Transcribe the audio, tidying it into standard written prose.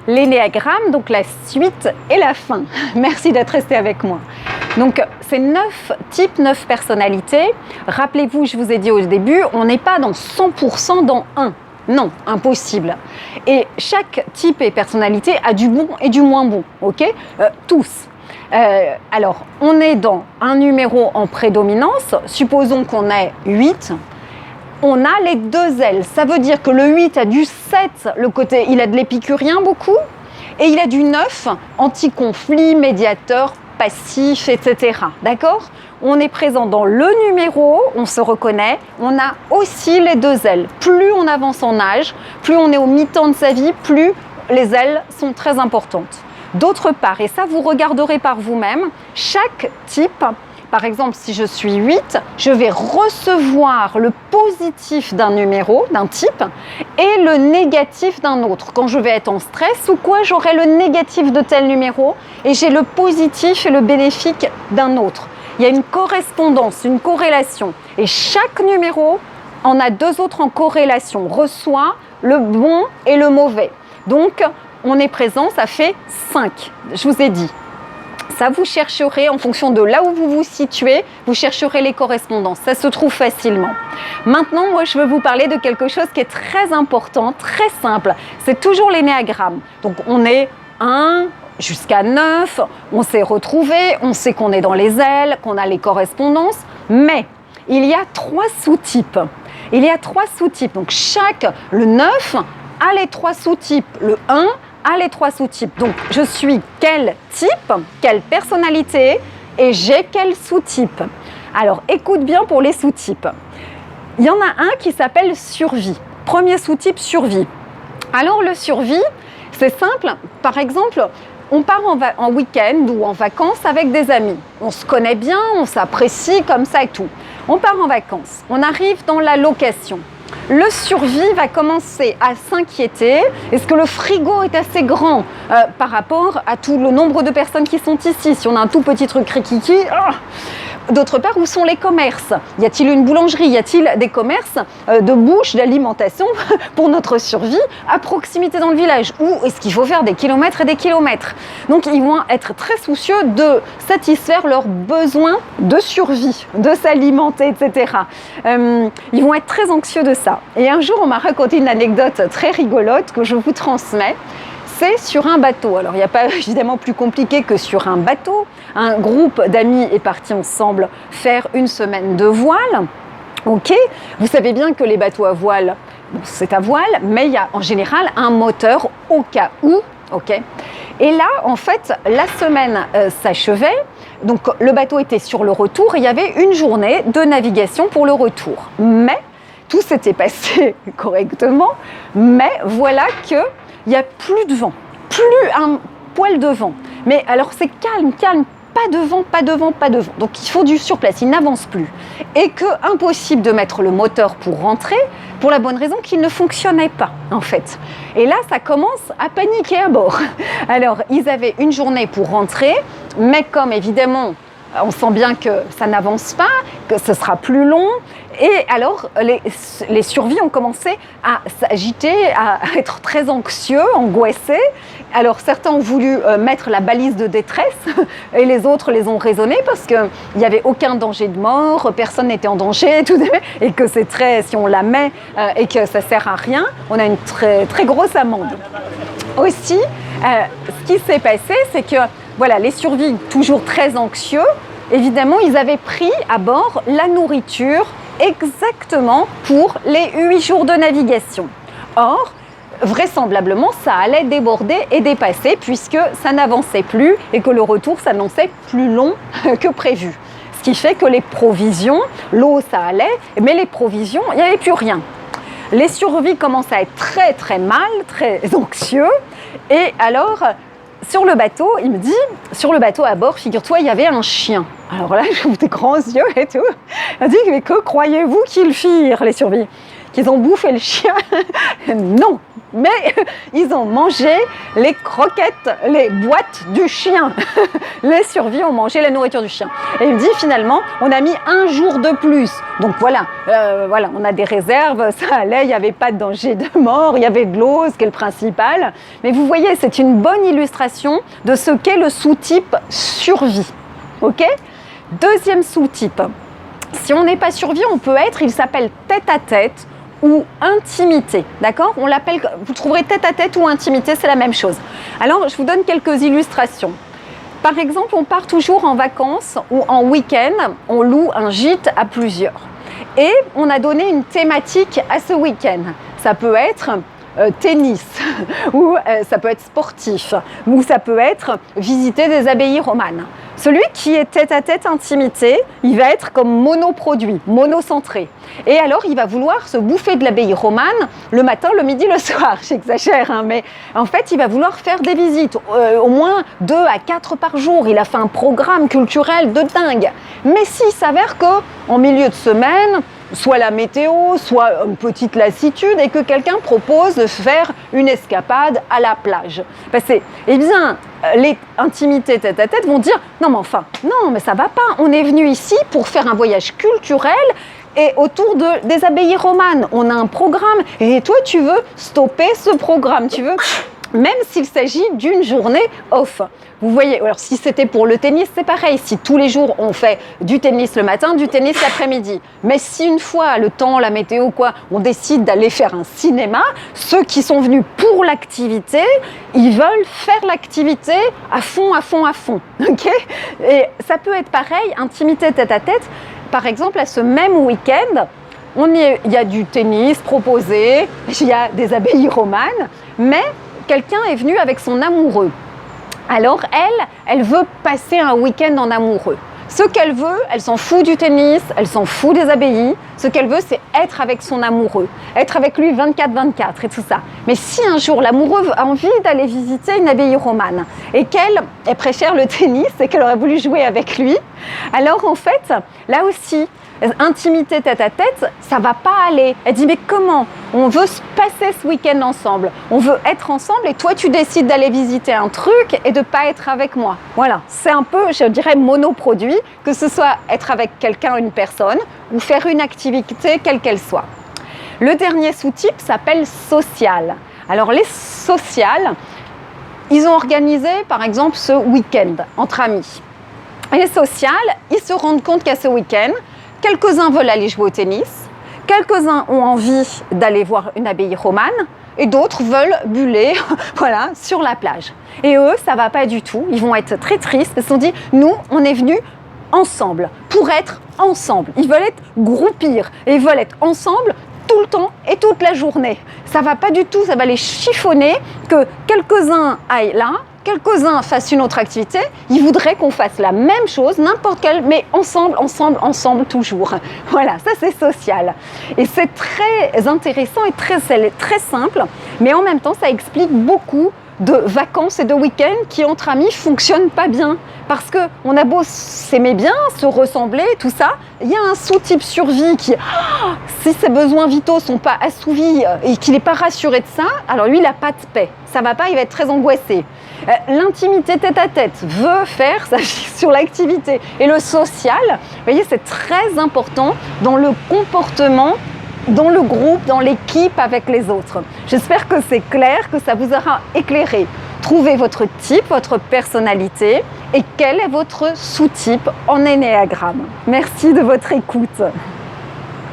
l'énéagramme, donc la suite et la fin. Merci d'être resté avec moi. Donc, c'est 9 types, 9 personnalités. Rappelez-vous, je vous ai dit au début, on n'est pas dans 100% dans un. Non, impossible. Et chaque type et personnalité a du bon et du moins bon, ok? Tous. Alors, on est dans un numéro en prédominance. Supposons qu'on ait 8. On a les deux ailes. Ça veut dire que le 8 a du 7, le côté, il a de l'épicurien beaucoup, et il a du 9, anti-conflit, médiateur, passif, etc. D'accord? On est présent dans le numéro, on se reconnaît, on a aussi les deux ailes. Plus on avance en âge, plus on est au mi-temps de sa vie, plus les ailes sont très importantes. D'autre part, et ça vous regarderez par vous-même, chaque type, par exemple si je suis 8, je vais recevoir le positif d'un numéro, d'un type, et le négatif d'un autre. Quand je vais être en stress ou quoi, j'aurai le négatif de tel numéro et j'ai le positif et le bénéfique d'un autre. Il y a une correspondance, une corrélation. Et chaque numéro en a deux autres en corrélation, reçoit le bon et le mauvais. Donc, on est présent, ça fait 5, je vous ai dit. Ça, vous chercherez, en fonction de là où vous vous situez, vous chercherez les correspondances. Ça se trouve facilement. Maintenant, moi, je veux vous parler de quelque chose qui est très important, très simple. C'est toujours l'énéagramme. Donc, on est 1 jusqu'à 9, on s'est retrouvés, on sait qu'on est dans les ailes, qu'on a les correspondances, mais il y a 3 sous-types. Il y a 3 sous-types. Donc, le 9 a les 3 sous-types. Le 1 a les 3 sous-types. Donc, je suis quel type, quelle personnalité et j'ai quel sous-type. Alors, écoute bien pour les sous-types. Il y en a un qui s'appelle survie. Premier sous-type, survie. Alors, le survie, c'est simple. Par exemple, on part en week-end ou en vacances avec des amis. On se connaît bien, on s'apprécie comme ça et tout. On part en vacances. On arrive dans la location. Le survie va commencer à s'inquiéter. Est-ce que le frigo est assez grand par rapport à tout le nombre de personnes qui sont ici? Si on a un tout petit truc rikiki, D'autre part, où sont les commerces? Y a-t-il une boulangerie? Y a-t-il des commerces de bouche, d'alimentation pour notre survie à proximité dans le village? Ou est-ce qu'il faut faire des kilomètres et des kilomètres? Donc, ils vont être très soucieux de satisfaire leurs besoins de survie, de s'alimenter, etc. Ils vont être très anxieux de ça. Et un jour, on m'a raconté une anecdote très rigolote que je vous transmets. C'est sur un bateau. Alors, il n'y a pas évidemment plus compliqué que sur un bateau. Un groupe d'amis est parti ensemble faire une semaine de voile. Ok, vous savez bien que les bateaux à voile, bon, c'est à voile, mais il y a en général un moteur au cas où. Ok. Et là, en fait, la semaine s'achevait. Donc, le bateau était sur le retour et il y avait une journée de navigation pour le retour. Mais tout s'était passé correctement. Mais voilà que il n'y a plus de vent, plus un poil de vent. Mais alors c'est calme, pas de vent, pas de vent, pas de vent. Donc il faut du surplace, il n'avance plus. Et que impossible de mettre le moteur pour rentrer, pour la bonne raison qu'il ne fonctionnait pas en fait. Et là, ça commence à paniquer à bord. Alors ils avaient une journée pour rentrer, mais comme évidemment, on sent bien que ça n'avance pas, que ce sera plus long. Et alors, les survies ont commencé à s'agiter, à être très anxieux, angoissés. Alors, certains ont voulu mettre la balise de détresse et les autres les ont raisonnés parce qu'il n'y avait aucun danger de mort, personne n'était en danger, et que c'est si on la met et que ça ne sert à rien, on a une très, très grosse amende. Aussi, ce qui s'est passé, c'est que voilà, les survies, toujours très anxieux, évidemment, ils avaient pris à bord la nourriture exactement pour les 8 jours de navigation. Or, vraisemblablement, ça allait déborder et dépasser puisque ça n'avançait plus et que le retour s'annonçait plus long que prévu. Ce qui fait que les provisions, l'eau, ça allait, mais les provisions, il n'y avait plus rien. Les survies commencent à être très très mal, très anxieux. Et alors, sur le bateau, il me dit, sur le bateau à bord, figure-toi, il y avait un chien. Alors là, j'ouvre des grands yeux et tout. Il dit, mais que croyez-vous qu'ils firent, les survies? qu'ils ont bouffé le chien. Non, mais ils ont mangé les croquettes, les boîtes du chien. Les survies ont mangé la nourriture du chien. Et il me dit finalement, on a mis 1 jour de plus. Donc voilà, on a des réserves, ça allait, il n'y avait pas de danger de mort, il y avait de l'eau, ce qui est le principal. Mais vous voyez, c'est une bonne illustration de ce qu'est le sous-type survie. Ok ? Deuxième sous-type. Si on n'est pas survie, on peut être, il s'appelle tête-à-tête ou intimité, d'accord ? On l'appelle, vous trouverez tête-à-tête ou intimité, c'est la même chose. Alors, je vous donne quelques illustrations. Par exemple, on part toujours en vacances ou en week-end, on loue un gîte à plusieurs. Et on a donné une thématique à ce week-end. Ça peut être tennis, ou ça peut être sportif, ou ça peut être visiter des abbayes romanes. Celui qui est tête-à-tête intimité, il va être comme monoproduit, monocentré. Et alors, il va vouloir se bouffer de l'abbaye romane le matin, le midi, le soir. J'exagère, hein, mais en fait, il va vouloir faire des visites, au moins 2 à 4 par jour. Il a fait un programme culturel de dingue. Mais s'il s'avère qu'en milieu de semaine, soit la météo, soit une petite lassitude, et que quelqu'un propose de faire une escapade à la plage. Eh bien, les intimités tête-à-tête vont dire « Non, mais ça va pas, on est venu ici pour faire un voyage culturel et autour des abbayes romanes. On a un programme et toi, tu veux stopper ce programme, tu veux… » Même s'il s'agit d'une journée off. Vous voyez, alors si c'était pour le tennis, c'est pareil. Si tous les jours on fait du tennis le matin, du tennis l'après-midi. Mais si une fois, le temps, la météo, on décide d'aller faire un cinéma, ceux qui sont venus pour l'activité, ils veulent faire l'activité à fond. Okay ? Et ça peut être pareil, intimité tête-à-tête. Par exemple, à ce même week-end, il y a du tennis proposé, il y a des abbayes romanes, mais quelqu'un est venu avec son amoureux. Alors elle veut passer un week-end en amoureux. Ce qu'elle veut, elle s'en fout du tennis, elle s'en fout des abbayes. Ce qu'elle veut, c'est être avec son amoureux, être avec lui 24/24 et tout ça. Mais si un jour l'amoureux a envie d'aller visiter une abbaye romane et qu'elle préfère le tennis et qu'elle aurait voulu jouer avec lui, alors en fait, là aussi, intimité tête-à-tête, ça va pas aller. Elle dit, mais comment ? On veut se passer ce week-end ensemble. On veut être ensemble et toi, tu décides d'aller visiter un truc et de pas être avec moi. Voilà, c'est un peu, je dirais, monoproduit, que ce soit être avec quelqu'un, une personne, ou faire une activité, quelle qu'elle soit. Le dernier sous-type s'appelle social. Alors, les sociales, ils ont organisé, par exemple, ce week-end entre amis. Et les sociales, ils se rendent compte qu'à ce week-end, quelques-uns veulent aller jouer au tennis, quelques-uns ont envie d'aller voir une abbaye romane et d'autres veulent buller sur la plage. Et eux, ça ne va pas du tout, ils vont être très tristes, ils se sont dit, nous, on est venus ensemble, pour être ensemble. Ils veulent être groupir et ils veulent être ensemble tout le temps et toute la journée. Ça ne va pas du tout, ça va les chiffonner que quelques-uns aillent là, quelques-uns fassent une autre activité, ils voudraient qu'on fasse la même chose, n'importe quelle, mais ensemble toujours. Voilà, ça c'est social. Et c'est très intéressant et très simple, mais en même temps, ça explique beaucoup de vacances et de week-ends qui, entre amis, ne fonctionnent pas bien. Parce qu'on a beau s'aimer bien, se ressembler, tout ça, il y a un sous-type survie qui, si ses besoins vitaux ne sont pas assouvis et qu'il n'est pas rassuré de ça, alors lui, il n'a pas de paix. Ça ne va pas, il va être très angoissé. L'intimité tête-à-tête veut faire sa vie sur l'activité. Et le social, vous voyez, c'est très important dans le comportement, dans le groupe, dans l'équipe avec les autres. J'espère que c'est clair, que ça vous aura éclairé. Trouvez votre type, votre personnalité et quel est votre sous-type en énéagramme. Merci de votre écoute.